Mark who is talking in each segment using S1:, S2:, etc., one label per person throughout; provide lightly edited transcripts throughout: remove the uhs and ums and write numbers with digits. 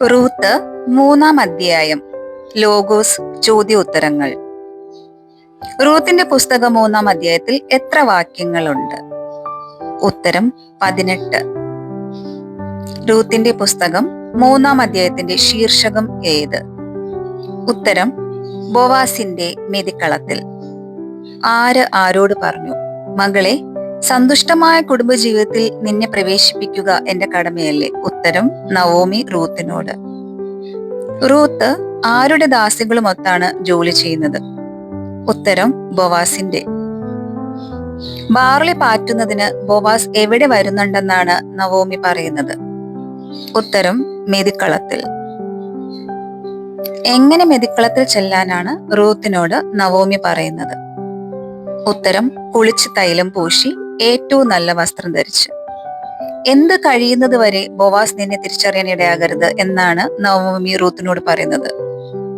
S1: Ruth മൂന്നാം അധ്യായം. Logos ചോദ്യോത്തരങ്ങൾ. റൂത്തിന്റെ പുസ്തകം മൂന്നാം അധ്യായത്തിൽ എത്ര വാക്യങ്ങളുണ്ട്? ഉത്തരം 18. റൂത്തിന്റെ പുസ്തകം മൂന്നാം അധ്യായത്തിന്റെ ശീർഷകം ഏത്? ഉത്തരം ബോവാസിന്റെ മെതിക്കളത്തിൽ. ആര് ആരോട് പറഞ്ഞു, മകളെ, സന്തുഷ്ടമായ കുടുംബജീവിതത്തിൽ നിന്നെ പ്രവേശിപ്പിക്കുക എന്റെ കടമയല്ലേ? ഉത്തരം നവോമി റൂത്തിനോട്. റൂത്ത് ആരുടെ ദാസികളുമൊത്താണ് ജോലി ചെയ്യുന്നത്? ഉത്തരം ബോവാസിന്റെ. ബാർലി പാറ്റുന്നതിന് ബോവാസ് എവിടെ വരുന്നുണ്ടെന്നാണ് നവോമി പറയുന്നത്? ഉത്തരം മെതിക്കളത്തിൽ. എങ്ങനെ മെതിക്കളത്തിൽ ചെല്ലാനാണ് റൂത്തിനോട് നവോമി പറയുന്നത്? ഉത്തരം കുളിച്ച് തൈലം പൂശി ഏറ്റവും നല്ല വസ്ത്രം ധരിച്ച്. എന്ത് കഴിയുന്നത് വരെ ബോവാസ് നിന്നെ തിരിച്ചറിയാൻ ഇടയാകരുത് എന്നാണ് നവോമി റൂത്തിനോട് പറയുന്നത്?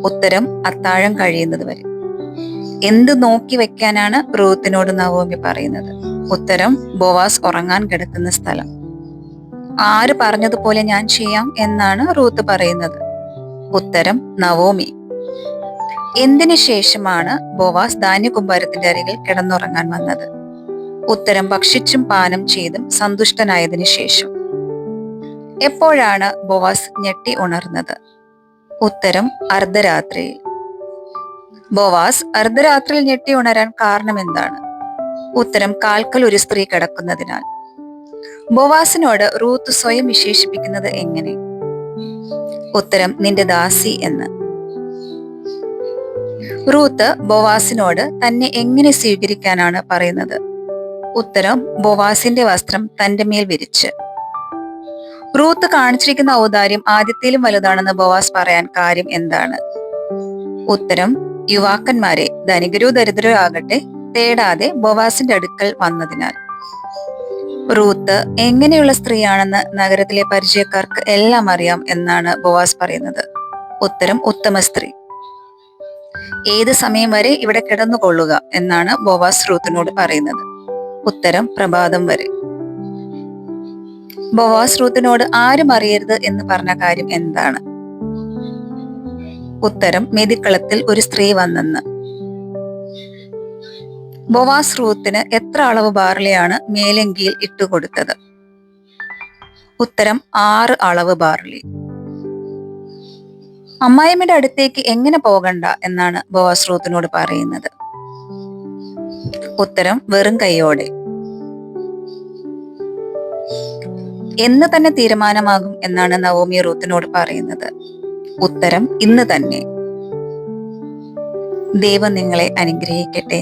S1: ഉത്തരം അത്താഴം കഴിയുന്നത് വരെ. എന്ത് നോക്കി വെക്കാനാണ് റൂത്തിനോട് നവോമി പറയുന്നത്? ഉത്തരം ബോവാസ് ഉറങ്ങാൻ കിടക്കുന്ന സ്ഥലം. ആര് പറഞ്ഞതുപോലെ ഞാൻ ചെയ്യാം എന്നാണ് റൂത്ത് പറയുന്നത്? ഉത്തരം നവോമി. എന്തിനു ശേഷമാണ് ബോവാസ് ധാന്യകുമ്പാരത്തിന്റെ അരികിൽ കിടന്നുറങ്ങാൻ വന്നത്? ഉത്തരം ഭക്ഷിച്ചും പാനം ചെയ്തും സന്തുഷ്ടനായതിനു ശേഷം. എപ്പോഴാണ് ബോവാസ് ഞെട്ടി ഉണർന്നത്? ഉത്തരം അർദ്ധരാത്രിയിൽ. ബോവാസ് അർദ്ധരാത്രിയിൽ ഞെട്ടി ഉണരാൻ കാരണം എന്താണ്? ഉത്തരം കാൽക്കൽ ഒരു സ്ത്രീ കിടക്കുന്നതിനാൽ. ബോവാസിനോട് റൂത്ത് സ്വയം വിശേഷിപ്പിക്കുന്നത് എങ്ങനെ? ഉത്തരം നിന്റെ ദാസി എന്ന്. റൂത്ത് ബോവാസിനോട് തന്നെ എങ്ങനെ സ്വീകരിക്കാനാണ് പറയുന്നത്? ഉത്തരം ബോവാസിന്റെ വസ്ത്രം തന്റെ മേൽ വിരിച്ച്. റൂത്ത് കാണിച്ചിരിക്കുന്ന ഔദാര്യം ആദ്യത്തേലും വലുതാണെന്ന് ബോവാസ് പറയാൻ കാര്യം എന്താണ്? ഉത്തരം യുവാക്കന്മാരെ, ധനികരോ ദരിദ്രരോ ആകട്ടെ, തേടാതെ ബോവാസിന്റെ അടുക്കൽ വന്നതിനാൽ. റൂത്ത് എങ്ങനെയുള്ള സ്ത്രീയാണെന്ന് നഗരത്തിലെ പരിചയക്കാർക്ക് എല്ലാം അറിയാം എന്നാണ് ബോവാസ് പറയുന്നത്? ഉത്തരം ഉത്തമ സ്ത്രീ. ഏത് സമയം വരെ ഇവിടെ കിടന്നുകൊള്ളുക എന്നാണ് ബോവാസ് റൂത്തിനോട് പറയുന്നത്? ഉത്തരം പ്രഭാതം വരെ. ബോവാസ് റൂത്തിനോട് ആരും അറിയരുത് എന്ന് പറഞ്ഞ കാര്യം എന്താണ്? ഉത്തരം മെതിക്കളത്തിൽ ഒരു സ്ത്രീ വന്നെന്ന്. ബോവാസ് റൂത്തിന് എത്ര അളവ് ബാർലിയാണ് മേലങ്കിയിൽ ഇട്ടുകൊടുത്തത്? ഉത്തരം 6 അളവ് ബാർലി. അമ്മായിമ്മയുടെ അടുത്തേക്ക് എങ്ങനെ പോകണ്ട എന്നാണ് ബോവാസ് റൂത്തിനോട് പറയുന്നത്? ഉത്തരം വെറും കൈയോടെ. എന്ന് തന്നെ തീരുമാനമാകും എന്നാണ് നവോമി റൂത്തിനോട് പറയുന്നത്? ഉത്തരം ഇന്ന് തന്നെ. ദൈവം നിങ്ങളെ അനുഗ്രഹിക്കട്ടെ.